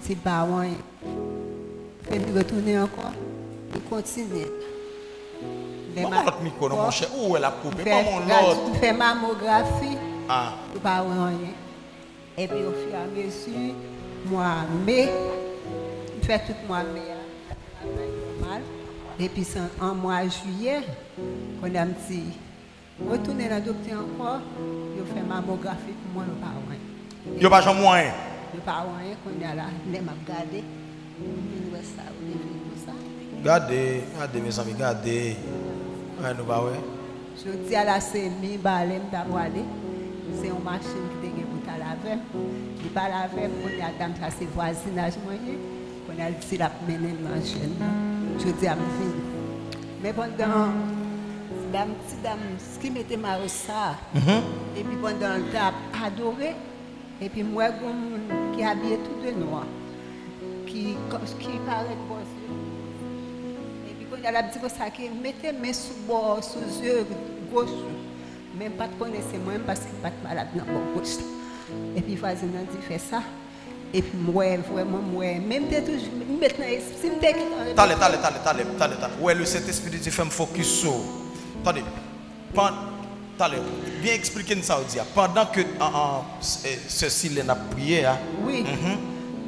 petit baron. Fait retourner encore. Il continue. Comment notre micro, mon cher? Où est la coupe? Comment l'autre? Fait mammographie. Ah. Pas rien. Et puis au fur et à mesure, moi, mais, fait tout moi, mais, normal. Et puis en mois juillet, on a dit, retourner la docteur encore, il fait mammographie pour moi, le pas rien. Il n'y a pas de moyen. Le pas rien, qu'on a là, les m'a regardé, il voit ça, il voit ça. Regardez, regardez mes amis, regardez. Ouais, nous va, ouais. Je dis à la semi, balem d'aboaller. C'est une machine qui est pour ta laver. Il pas laver, on a dame ça c'est voisinage moyen. On a dit la mener machine. Je dis à me fille. Mais pendant dame petite dame ce qui mettait ma ça. Et puis pendant le temps adoré et puis moi qui habillé tout de noir qui paraît boss. Et puis quand elle a dit que ça qui mettez mes sous bord sous yeux gauche. Même pas de connaissance moi parce que pas de malade dans mon gauche. Et puis voisin a dit fait ça. Et puis moi vraiment moi même toujours maintenant si me Attendez. Ouais, le Saint-Esprit de Dieu fait me focus sur. Attendez. Attendez, bien expliquer nous ça dire. Pendant que ceci l'a prié hein. Oui.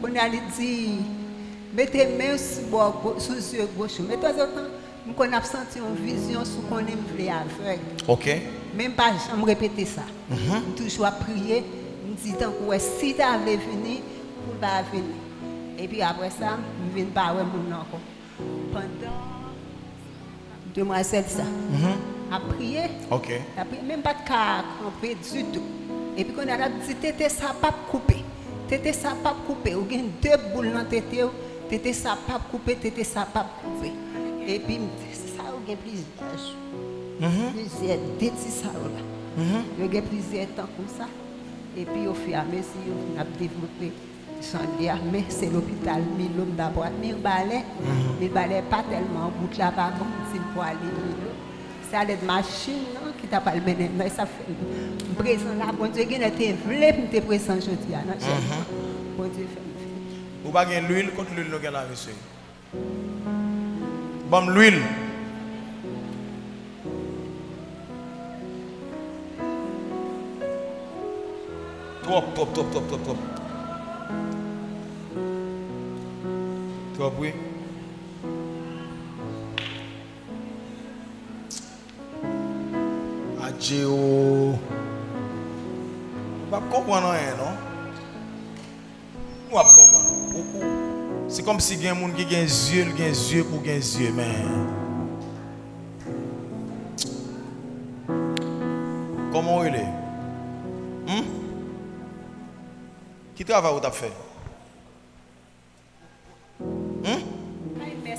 On a dit mettez main sous yeux gauche. Mais de temps en temps on a senti une vision sous qu'on aime vle aveugle. OK. Même pas jamais répéter ça. Toujours à prier, me dit tant que si tu avais venir pour pas venir. Et puis après ça, je viens pas ouais mon encore. Pendant demoiselle ça. A prier. OK. A prier même pas de cas camper du tout. Et puis quand on a dit tété ça pas couper. Tété ça pas couper. Ou gagne deux boules dans tété, tété ça pas couper, tété ça pas couper. Et puis ça ou gagne plusieurs. Plusieurs petits ça là. Il y a plusieurs temps comme ça. Et puis au fur et à mesure, on a développé mais c'est l'hôpital Milom d'abord. Mais le balai pas tellement bout là pas bon si pour aller Milom. C'est à l'aide de machine qui t'a pas le mener mais ça fait présent là bon Dieu qui était voulu pour te présent aujourd'hui là. Bon Dieu fait. Ou pas gain l'huile contre l'huile nous gain là monsieur. Bon l'huile. Trop. Trop oui. Adieu. On va comprendre rien, non? On va comprendre. C'est comme si il y a un monde qui a des yeux pour des yeux, mais. Comment il est? Qui travaille ou t'as fait?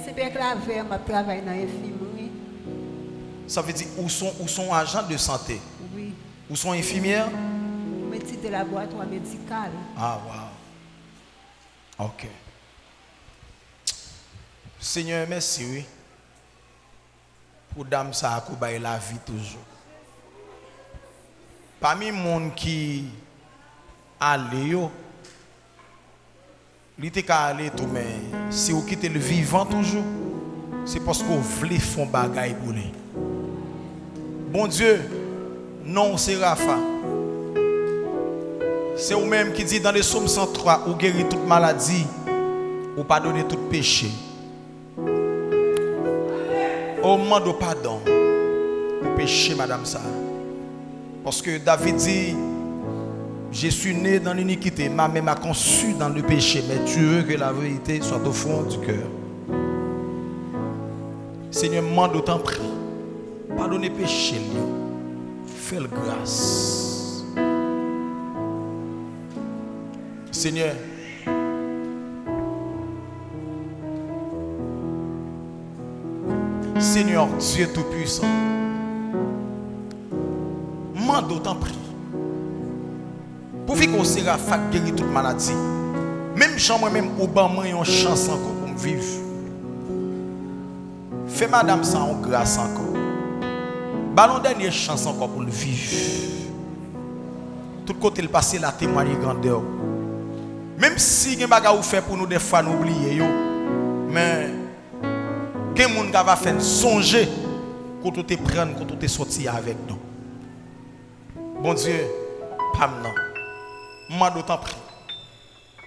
C'est bien grave, je travaille dans l'infirmerie. Ça veut dire où sont agents de santé? Oui. Où sont infirmières? Métier de laboratoire médical. Ah, wow. Ok. Seigneur, merci, oui. Pour dame ça a coupé la vie toujours. Parmi les gens qui allaient, il était qu'à aller tout, mais si vous quittez le vivant toujours, c'est parce que vous voulez faire des bagailles pour lui. Bon Dieu, non, c'est Rafa. C'est vous-même qui dit dans le psaume 103, vous guérit toute maladie, vous pardonnez tout péché. Au moment de pardon, pour pécher, madame ça. Parce que David dit, je suis né dans l'iniquité, ma mère m'a conçu dans le péché, mais tu veux que la vérité soit au fond du cœur. Seigneur, demande autant prie. Pardonnez péché, fais-le grâce. Seigneur, Seigneur Dieu Tout-Puissant, demande autant prie. Pour faire qu'on sera guérir toute maladie. Même chambre même au bas moi une chance encore pour me vivre. Fais madame ça en grâce encore. Ballon dernière chance encore pour le vivre. Tout côté le passé la témoigner grandeur. Même si il y a des choses fait pour nous des fois nous oublier, mais il y a des gens qui va faire songer quand tu te prends, quand tu te sorti avec nous. Bon Dieu, pas maintenant. Moi, d'autant prie.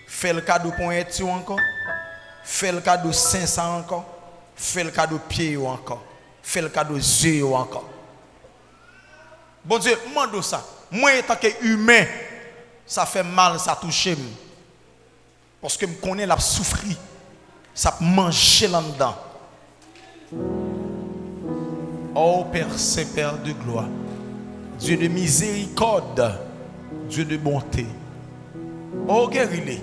Fais le cadeau pour un étu encore. Fais le cadeau 500 encore. Fais le cadeau pied encore. Fais le cadeau yeux encore. Bon Dieu, moi, ça. Moi, en tant qu'humain, ça fait mal, ça touche. Parce que je connais la souffrir. Ça mange là-dedans. Oh Père Saint, Père de gloire. Dieu de miséricorde. Dieu de bonté. Oh, guéris-les.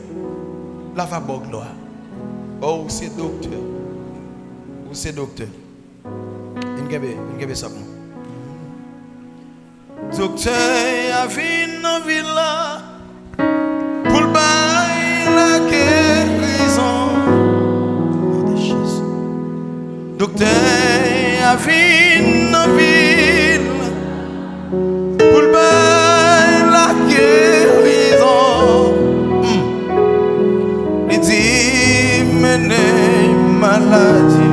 Lava bon gloire. Oh, c'est docteur. Oh, c'est docteur. Il ça. Docteur, a vu dans villa pour le bail la guérison. Docteur, a vu dans villa pour le bail la guérison. Il dit, menez maladie.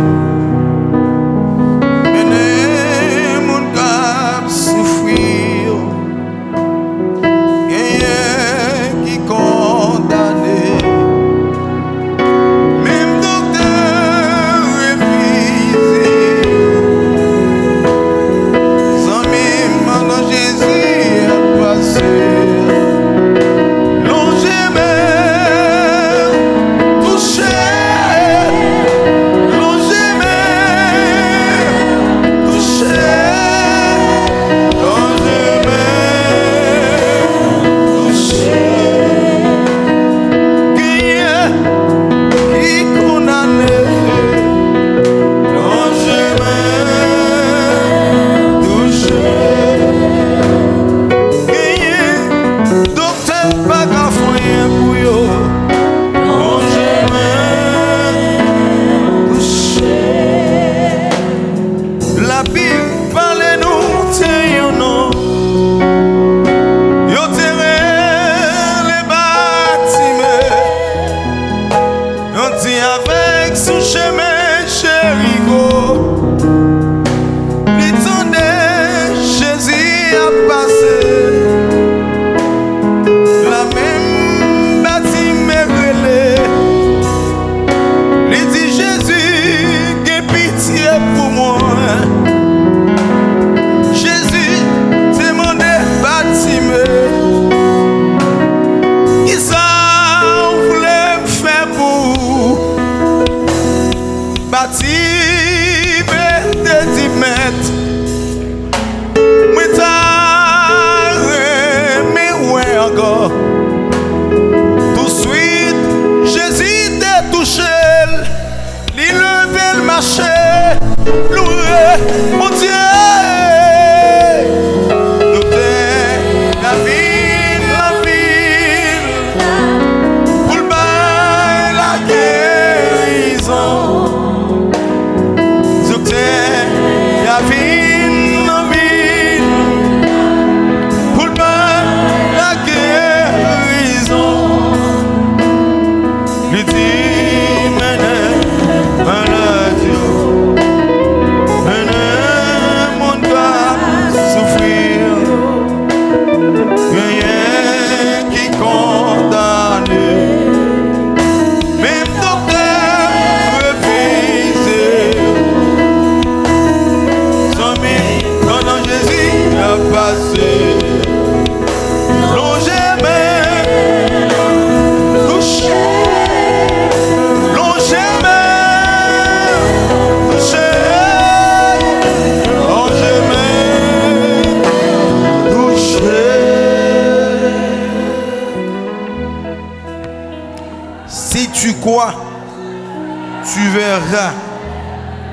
Tu verras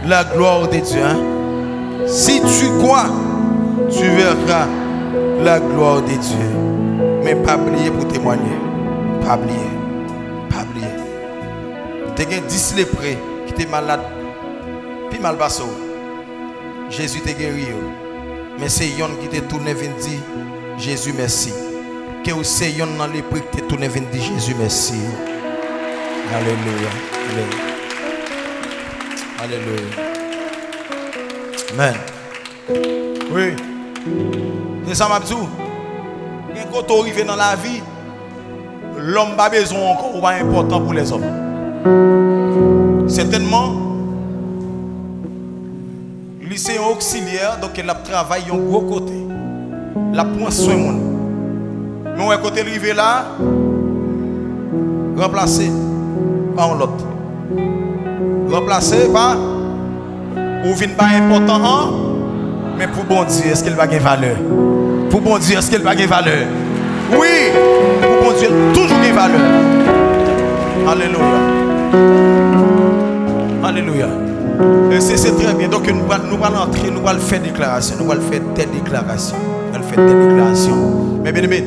la gloire de Dieu. Hein? Si tu crois, tu verras la gloire de Dieu. Mais pas oublier pour témoigner. Pas oublier. Pas oublier. Tu as 10 lépreux qui étaient malades. Puis mal basso. Jésus t'a guéri. Mais c'est Yon qui t'a tourné et dit Jésus merci. que vous soyez dans l'esprit que tu tournes vers Jésus, merci. Alléluia. Alléluia. Amen. Oui. C'est ça, ma dit. Quand tu arrives dans la vie, l'homme n'a pas besoin encore pas important pour les hommes. Certainement, lycée auxiliaire, donc il a travaillé un gros côté. La prend soin de monde. Mais un côté arrivé là, remplacé par l'autre. Remplacé par ou vient pas important, mais pour bon Dieu, est-ce qu'il va gagner valeur? Pour bon Dieu, est-ce qu'il va gagner valeur? Oui, pour bon Dieu, toujours gagner valeur. Alléluia. Alléluia. Et c'est très bien. Donc nous allons entrer, nous allons faire des déclarations. Nous allons faire des déclarations. Nous allons faire des déclarations. Mais bien aimé,